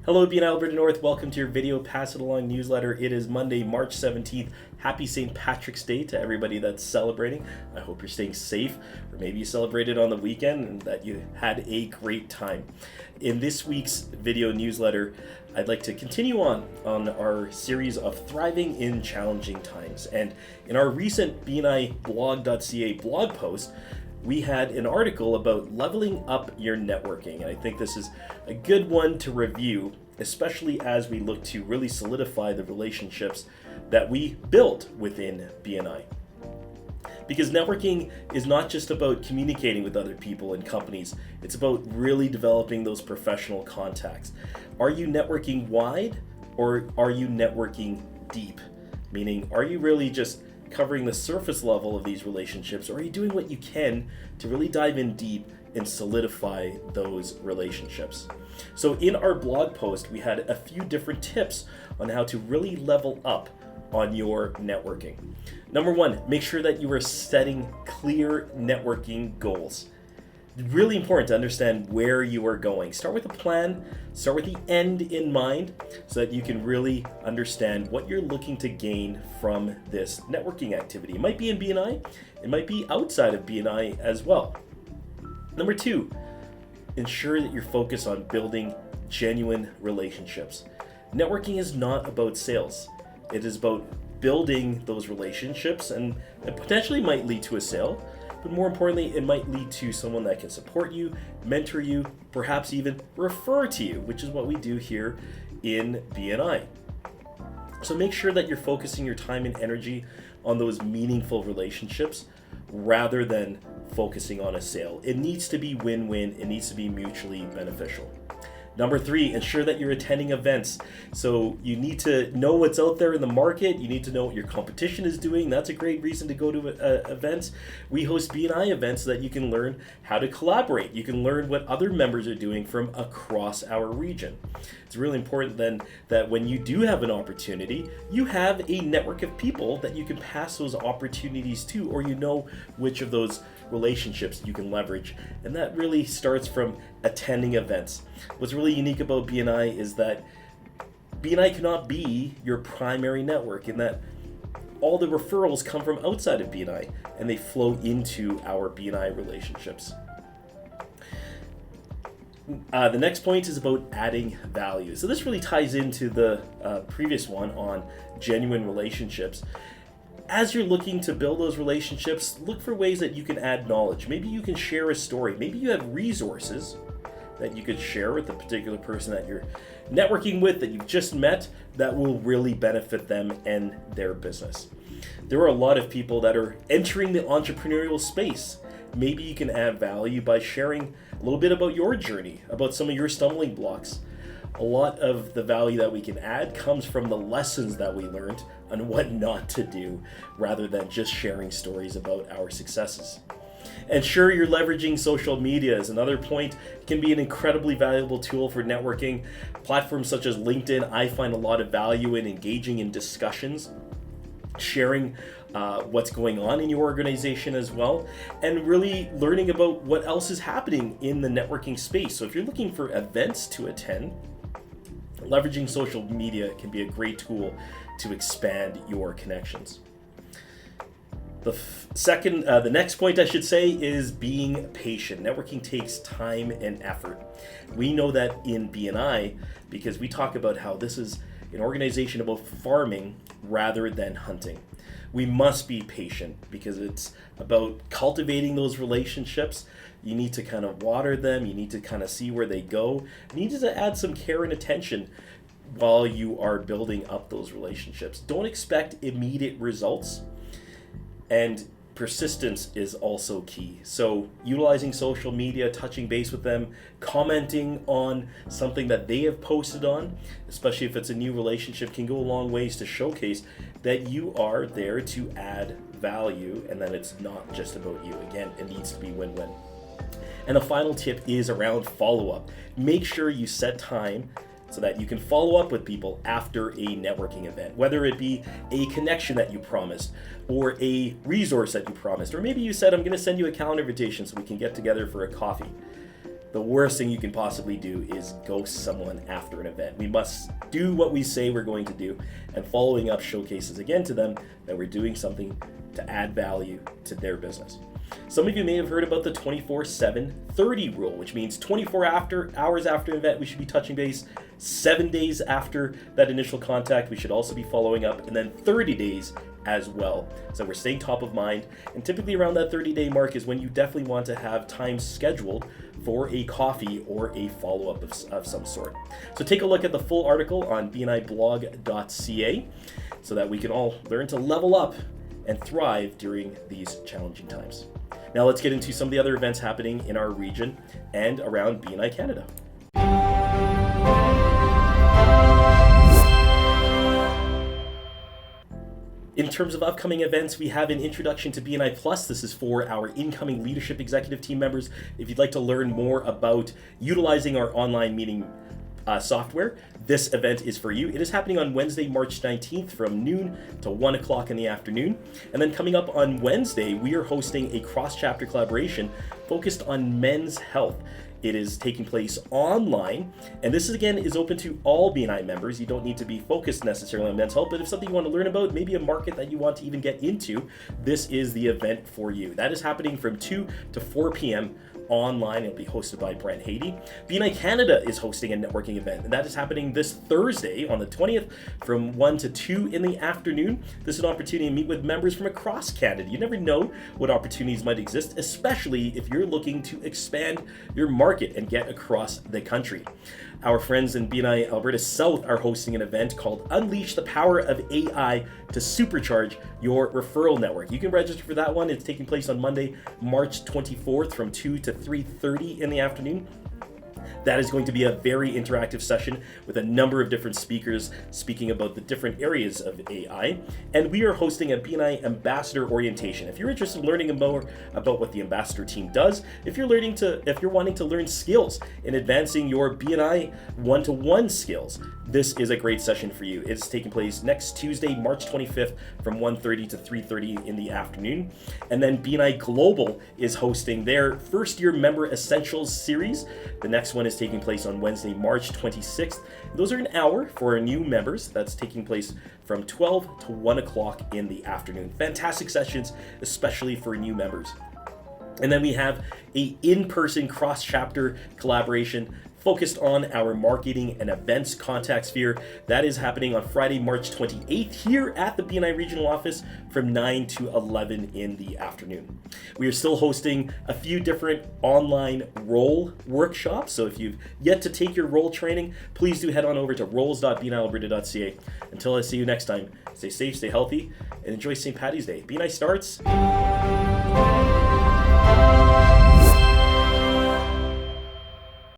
Hello, BNI Alberta North. Welcome to your video Pass It Along newsletter. It is Monday, March 17th. Happy St. Patrick's Day to everybody that's celebrating. I hope you're staying safe, or maybe you celebrated on the weekend and that you had a great time. In this week's video newsletter, I'd like to continue on our series of thriving in challenging times. And in our recent bniblog.ca blog post, we had an article about leveling up your networking, and I think this is a good one to review, especially as we look to really solidify the relationships that we built within BNI. Because networking is not just about communicating with other people and companies, it's about really developing those professional contacts. Are you networking wide, or are you networking deep? Meaning, are you really just covering the surface level of these relationships, or are you doing what you can to really dive in deep and solidify those relationships? So in our blog post, we had a few different tips on how to really level up on your networking. Number one, make sure that you are setting clear networking goals. Really important to understand where you are going. Start with a plan, start with the end in mind, so that you can really understand what you're looking to gain from this networking activity. It might be in BNI, it might be outside of BNI as well. Number two, ensure that you're focused on building genuine relationships. Networking is not about sales. It is about building those relationships, and it potentially might lead to a sale. But more importantly, it might lead to someone that can support you, mentor you, perhaps even refer to you, which is what we do here in BNI. So make sure that you're focusing your time and energy on those meaningful relationships rather than focusing on a sale. It needs to be win-win. It needs to be mutually beneficial. Number three, ensure that you're attending events. So you need to know what's out there in the market. You need to know what your competition is doing. That's a great reason to go to events. We host BNI events so that you can learn how to collaborate. You can learn what other members are doing from across our region. It's really important then that when you do have an opportunity, you have a network of people that you can pass those opportunities to, or you know which of those relationships you can leverage. And that really starts from attending events. What's really unique about BNI is that BNI cannot be your primary network, in that all the referrals come from outside of BNI and they flow into our BNI relationships. The next point is about adding value. So this really ties into the previous one on genuine relationships. As you're looking to build those relationships, look for ways that you can add knowledge. Maybe you can share a story. Maybe you have resources that you could share with the particular person that you're networking with, that you've just met, that will really benefit them and their business. There are a lot of people that are entering the entrepreneurial space. Maybe you can add value by sharing a little bit about your journey, about some of your stumbling blocks. A lot of the value that we can add comes from the lessons that we learned on what not to do, rather than just sharing stories about our successes. And sure, you're leveraging social media is another point. It can be an incredibly valuable tool for networking. Platforms such as LinkedIn, I find a lot of value in engaging in discussions, sharing what's going on in your organization as well, and really learning about what else is happening in the networking space. So if you're looking for events to attend, leveraging social media can be a great tool to expand your connections. The next point I should say is being patient. Networking takes time and effort. We know that in BNI because we talk about how this is an organization about farming rather than hunting. We must be patient because it's about cultivating those relationships. You need to kind of water them. You need to kind of see where they go. You need to add some care and attention while you are building up those relationships. Don't expect immediate results. And persistence is also key. So utilizing social media, touching base with them, commenting on something that they have posted on, especially if it's a new relationship, can go a long ways to showcase that you are there to add value and that it's not just about you. Again, it needs to be win-win. And the final tip is around follow-up. Make sure you set time so that you can follow up with people after a networking event, whether it be a connection that you promised or a resource that you promised, or maybe you said, I'm going to send you a calendar invitation so we can get together for a coffee. the worst thing you can possibly do is ghost someone after an event. We must do what we say we're going to do, and following up showcases again to them that we're doing something to add value to their business. Some of you may have heard about the 24/7/30 rule, which means 24 hours after an event, we should be touching base. 7 days after that initial contact, we should also be following up, and then 30 days as well. So we're staying top of mind, and typically around that 30-day mark is when you definitely want to have time scheduled for a coffee or a follow-up of some sort. So take a look at the full article on bniblog.ca so that we can all learn to level up and thrive during these challenging times. Now let's get into some of the other events happening in our region and around BNI Canada. In terms of upcoming events, we have an introduction to BNI Plus. This is for our incoming leadership executive team members. If you'd like to learn more about utilizing our online meeting software, this event is for you. It is happening on Wednesday, March 19th from noon to 1 o'clock in the afternoon. And then coming up on Wednesday, we are hosting a cross-chapter collaboration focused on men's health. It is taking place online, and this again is open to all BNI members. You don't need to be focused necessarily on men's health, but if something you want to learn about, maybe a market that you want to even get into, this is the event for you. That is happening from 2 to 4 p.m. online. It'll be hosted by Brent Haiti. BNI Canada is hosting a networking event, and that is happening this Thursday on the 20th from 1 to 2 in the afternoon. This is an opportunity to meet with members from across Canada. You never know what opportunities might exist, especially if you're looking to expand your market and get across the country. Our friends in BNI Alberta South are hosting an event called Unleash the Power of AI to Supercharge Your Referral Network. You can register for that one. It's taking place on Monday, March 24th from 2 to 3:30 in the afternoon. That is going to be a very interactive session with a number of different speakers speaking about the different areas of AI. And we are hosting a BNI Ambassador Orientation. If you're interested in learning more about what the Ambassador team does, if you're wanting to learn skills in advancing your BNI one-to-one skills, this is a great session for you. It's taking place next Tuesday, March 25th from 1:30 to 3:30 in the afternoon. And then BNI Global is hosting their first year member essentials series. The next one is taking place on Wednesday, March 26th. Those are an hour for new members. That's taking place from 12 to 1 o'clock in the afternoon. Fantastic sessions, especially for new members. And then we have a in-person cross-chapter collaboration focused on our marketing and events contact sphere. That is happening on Friday, March 28th here at the BNI Regional Office from 9 to 11 in the afternoon. We are still hosting a few different online role workshops, so if you've yet to take your role training, please do head on over to roles.bnialberta.ca. Until I see you next time, stay safe, stay healthy, and enjoy St. Paddy's Day. BNI starts